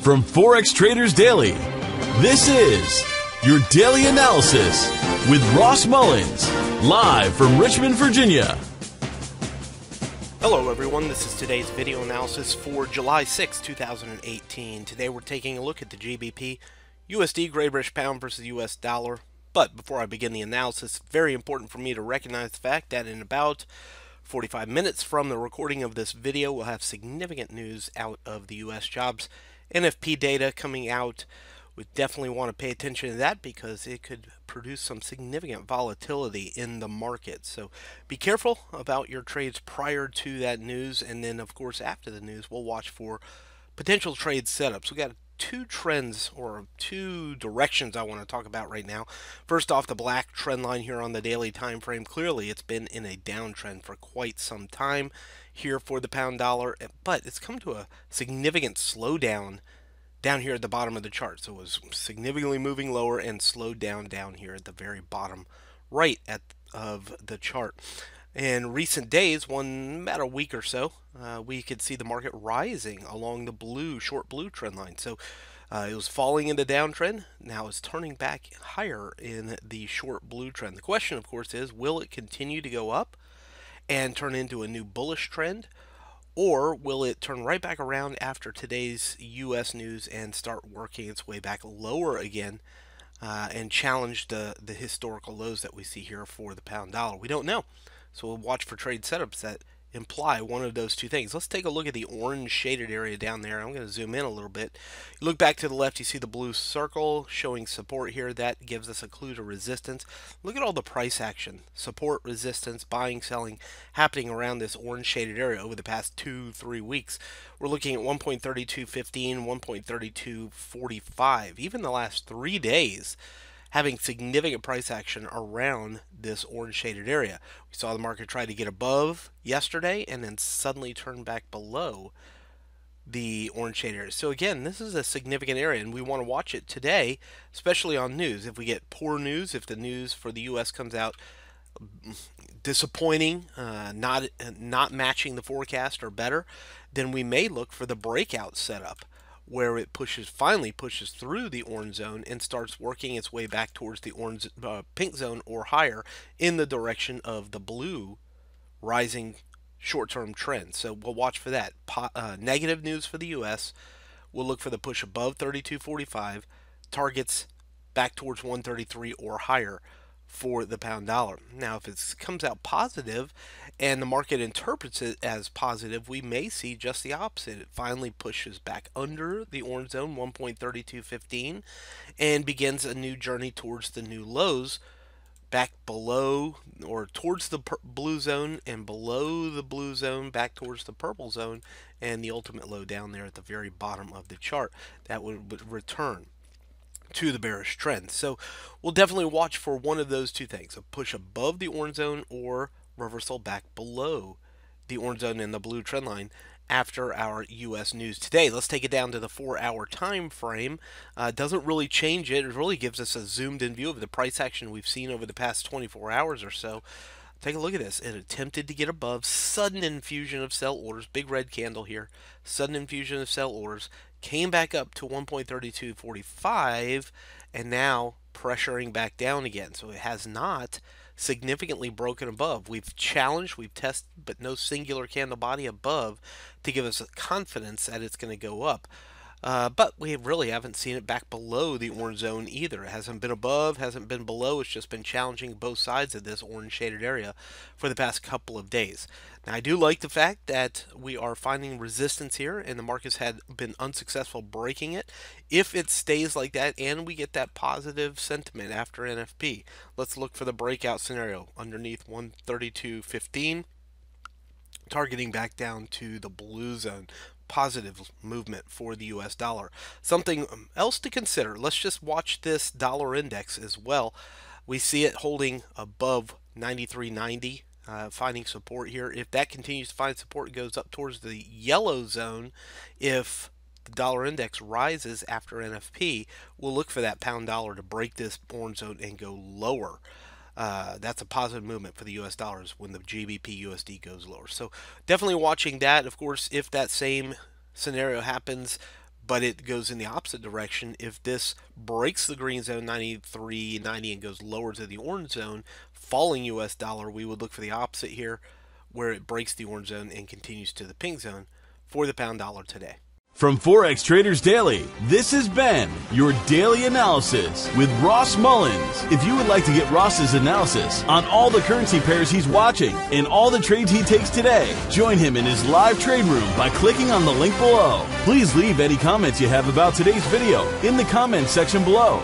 From Forex Traders Daily, this is your daily analysis with Ross Mullins, live from Richmond, Virginia. Hello everyone, this is today's video analysis for July 6, 2018. Today we're taking a look at the GBPUSD, Great British Pound versus US dollar. But before I begin the analysis, very important for me to recognize the fact that in about 45 minutes from the recording of this video, we'll have significant news out of the US jobs NFP data coming out. We definitely want to pay attention to that because it could produce some significant volatility in the market. So be careful about your trades prior to that news, and then of course after the news we'll watch for potential trade setups. We got two trends or two directions I want to talk about right now. First off, the black trend line here on the daily time frame. Clearly it's been in a downtrend for quite some time here for the pound dollar, but it's come to a significant slowdown down here at the bottom of the chart. So it was significantly moving lower and slowed down here at the very bottom right of the chart. In recent days, about a week or so, we could see the market rising along the short blue trend line. So it was falling in the downtrend. Now it's turning back higher in the short blue trend. The question, of course, is will it continue to go up and turn into a new bullish trend, or will it turn right back around after today's U.S. news and start working its way back lower again and challenge the historical lows that we see here for the pound dollar? We don't know. So we'll watch for trade setups that imply one of those two things. Let's take a look at the orange shaded area down there. I'm going to zoom in a little bit. You look back to the left, you see the blue circle showing support here. That gives us a clue to resistance. Look at all the price action, support, resistance, buying, selling, happening around this orange shaded area over the past 2-3 weeks. We're looking at 1.3215, 1.3245. Even the last 3 days, having significant price action around this orange shaded area. We saw the market try to get above yesterday and then suddenly turn back below the orange shaded area. So again, this is a significant area and we want to watch it today, especially on news. If we get poor news, if the news for the US comes out disappointing, not matching the forecast or better, then we may look for the breakout setup, where it finally pushes through the orange zone and starts working its way back towards the pink zone or higher in the direction of the blue rising short-term trend. So we'll watch for that. Negative news for the US, we'll look for the push above 32.45, targets back towards 133 or higher for the pound dollar. Now if it comes out positive and the market interprets it as positive, we may see just the opposite. It finally pushes back under the orange zone, 1.3215, and begins a new journey towards the new lows, back below or towards the blue zone and below the blue zone, back towards the purple zone, and the ultimate low down there at the very bottom of the chart. That would return to the bearish trend. So we'll definitely watch for one of those two things, a push above the orange zone or reversal back below the orange zone and the blue trend line after our US news today. Let's take it down to the 4-hour time frame. Doesn't really change it. It really gives us a zoomed in view of the price action we've seen over the past 24 hours or so. Take a look at this. It attempted to get above, sudden infusion of sell orders, big red candle here, sudden infusion of sell orders, came back up to 1.3245 and now pressuring back down again. So it has not significantly broken above. We've challenged, we've tested, but no singular candle body above to give us confidence that it's going to go up. But we really haven't seen it back below the orange zone either. It hasn't been above, hasn't been below. It's just been challenging both sides of this orange shaded area for the past couple of days. Now, I do like the fact that we are finding resistance here and the markets had been unsuccessful breaking it. If it stays like that and we get that positive sentiment after NFP, let's look for the breakout scenario underneath 132.15, targeting back down to the blue zone. Positive movement for the US dollar. Something else to consider, let's just watch this dollar index as well. We see it holding above 93.90, finding support here. If that continues to find support, it goes up towards the yellow zone. If the dollar index rises after NFP, we'll look for that pound dollar to break this orange zone and go lower. That's a positive movement for the US dollars when the GBPUSD goes lower. So definitely watching that. Of course, if that same scenario happens but it goes in the opposite direction. If this breaks the green zone 93.90 and goes lower to the orange zone, falling US dollar, we would look for the opposite here, where it breaks the orange zone and continues to the pink zone for the pound dollar today. From Forex Traders Daily, this has been your daily analysis with Ross Mullins. If you would like to get Ross's analysis on all the currency pairs he's watching and all the trades he takes today, join him in his live trade room by clicking on the link below. Please leave any comments you have about today's video in the comments section below.